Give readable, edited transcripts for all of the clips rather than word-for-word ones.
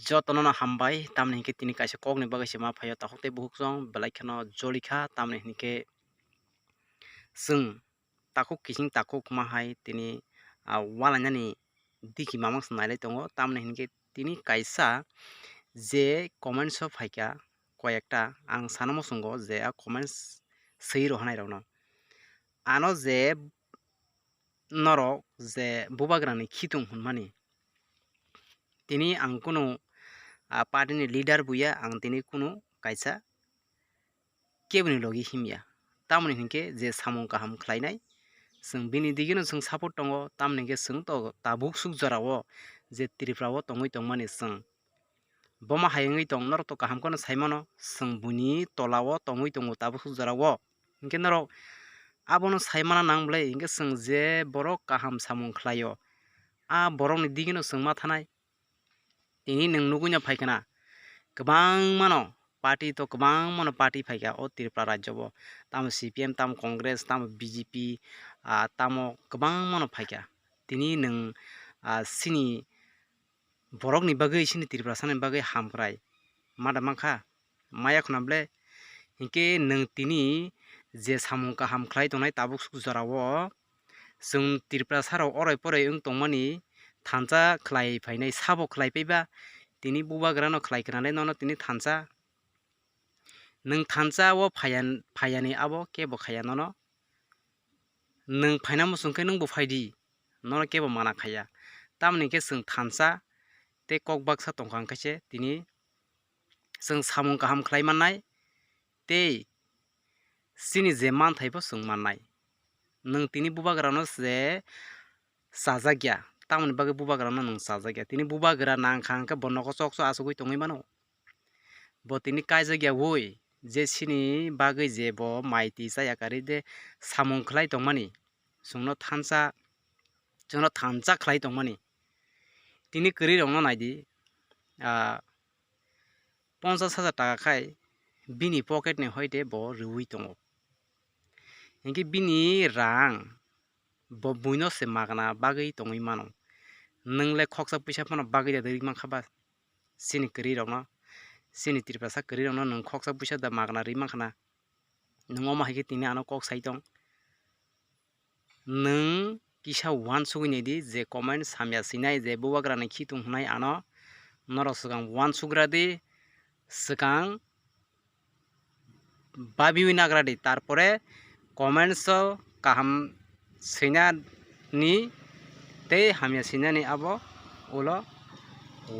Jotono hambai tamni hinke tini kaisa kokni bagai sima phayo tahokte buhukjong belai kheno jolikha tamni hinke sung takuk kising takuk mahai tini walainani diki mamang nailai tongo tamni hinke tini kaisa je comments o phaika koyekta ang sanamo sungo je a comments sei rohanai rokno ano je norok je bubagrani khitung hunmani tini ang kuno party ni leader buya ang tini kuno kaisa kebuni logi himya tamni hinke je samung kaham khlainai sung bini digino sung support tongo tamni hinke sung to tabuk suk jorao je tripura o tongoi tongmani sung boma hayengoi tong norok to kaham kono saimano sung buni tolao tongoi tongo tabuk suk jorao hinke norok abono saimana nangblai hinke sung je borok kaham samung khlaio borok ni digino sungma thanai tini nung nugui phaikana kwbang mano party to kwbang mano party phaika o Tripura rajyo o tamo CPM tamo Congress tamo BJP tamo kwbang mano phaika tini nung sini borok ni bagui sini Tripura sani bagui hamkrai mada mangkha maya khunamble hinke nung tini je samung kaham khlai tongnai tabuk suk jorao sung Tripura saro orai porai ung tongmani thansa khlai phainai sabo khlai paiba tini bubagrano khlai kranai nono tini thansa nung thansa o phayani abo kebo khaya nono nung phainamo sungkhe nung bo phaidi nono kebo mana khaya tamni ke sung thansa te kok baksa tongkhang kaise tini sung samung kaham khlai mannai tei sini je manthai bo sung mannai nung tini bubagrano je sajakya tamni bagui bubagrano nung sajakya tini bubagra nangkhang ke bonoko chokso asugui tongoi mano bo tini kaijagya woi je sini bagui je bo maiti chayakari de samung khlai tongmani sungno thansa khlai tongmani tini kwrwi rokno naidi 50,000 taka khai bini pocket ni hoite bo rwui tongo hinke bini rang bo buino se magna bagui tongoi mano nungle khoksa puisa phano bagui da ri mangkhaba sini kwrwi rokno sini Tripura sa kwrwi rokno nung khoksa puisa da magna ri mangkhana nung oma haike tini ano kok sai tong nung kisa wan sugui di je comment samya sinai je bubagrani khitung hnai ano norok swkang wan sugra di swkang babiwi nagradi tarpore comments o kaham sinani tei hamya sinani abo ulo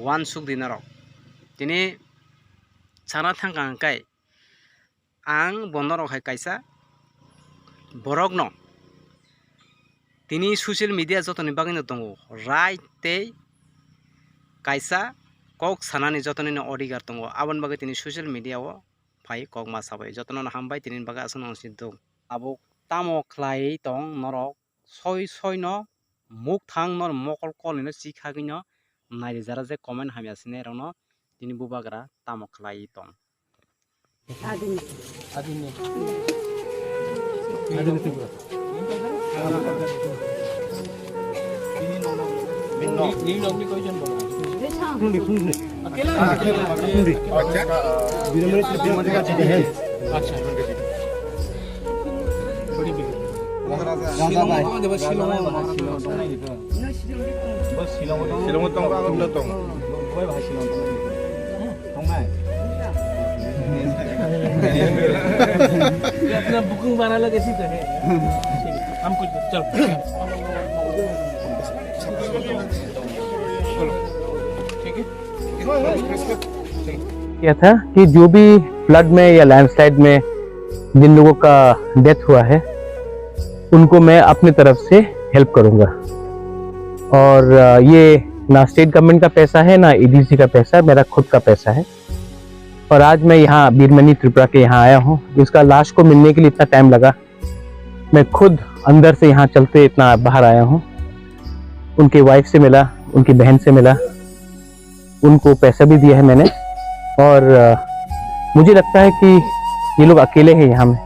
wan sugdi norok tini sana thangkang kai ang bonorok hai kaisa borokno tini social media jotoni bagui no tongo right tei kaisa kok sanani jotoni no ଅଧିकार tongo aboni bagui tini social media o phai kok ma sabai jotono no hambai tini bagui asung no sidung abo tamo khlai tong norok soi no muk thang nor mokol kol no chikhagui no narijara je comment hamya sinai rok no tini bubagra tamo khlai tong adini अपना booking बना लगे इसी तरह हमको चल ठीक है क्या था कि जो भी फ्लड में या लैंडस्लाइड में जिन लोगों का डेथ हुआ है उनको मैं अपनी तरफ से हेल्प करूंगा और ये ना स्टेट गवर्नमेंट का पैसा है ना EDC का पैसा है, मेरा खुद का पैसा है। और आज मैं यहाँ बीरमनी त्रिपुरा के यहाँ आया हूँ। इसका लाश को मिलने के लिए इतना टाइम लगा, मैं खुद अंदर से यहाँ चलते इतना बाहर आया हूँ। उनकी वाइफ से मिला, उनकी बहन से मिला, उनको पैसा भी दिया है मैंने। और मुझे लगता है कि ये लोग अकेले हैं यहाँ में,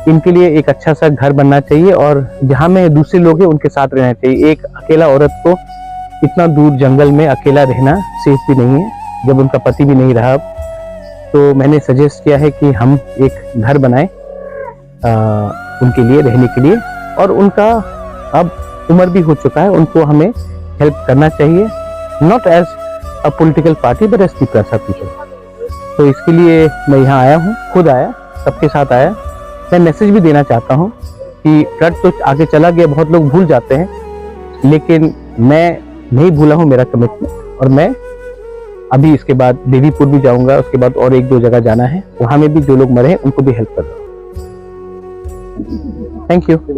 इनके लिए एक अच्छा सा घर बनना चाहिए और जहाँ में दूसरे लोग हैं उनके साथ रहना चाहिए। एक अकेला औरत को इतना दूर जंगल में अकेला रहना सेफ भी नहीं है। जब उनका पति भी नहीं रहा, तो मैंने सजेस्ट किया है कि हम एक घर बनाएं उनके लिए रहने के लिए, और उनका अब उम्र भी हो चुका है, उनको हमें हेल्प करना चाहिए, not as a political party but as people. तो इसके लिए मैं यहाँ आया हूँ, खुद आया, सबके साथ आया। मैं मैसेज भी देना चाहता हूँ कि फ्लड तो आगे चला गया, बहुत लोग भूल जाते हैं, लेकिन मैं नहीं भूला हूँ मेरा कमिटमेंट, और मैं अभी इसके बाद देवीपुर भी जाऊंगा, उसके बाद और 1-2 जगह जाना है, वहां में भी जो लोग मरे हैं उनको भी हेल्प कर रहा हूँ। Thank you.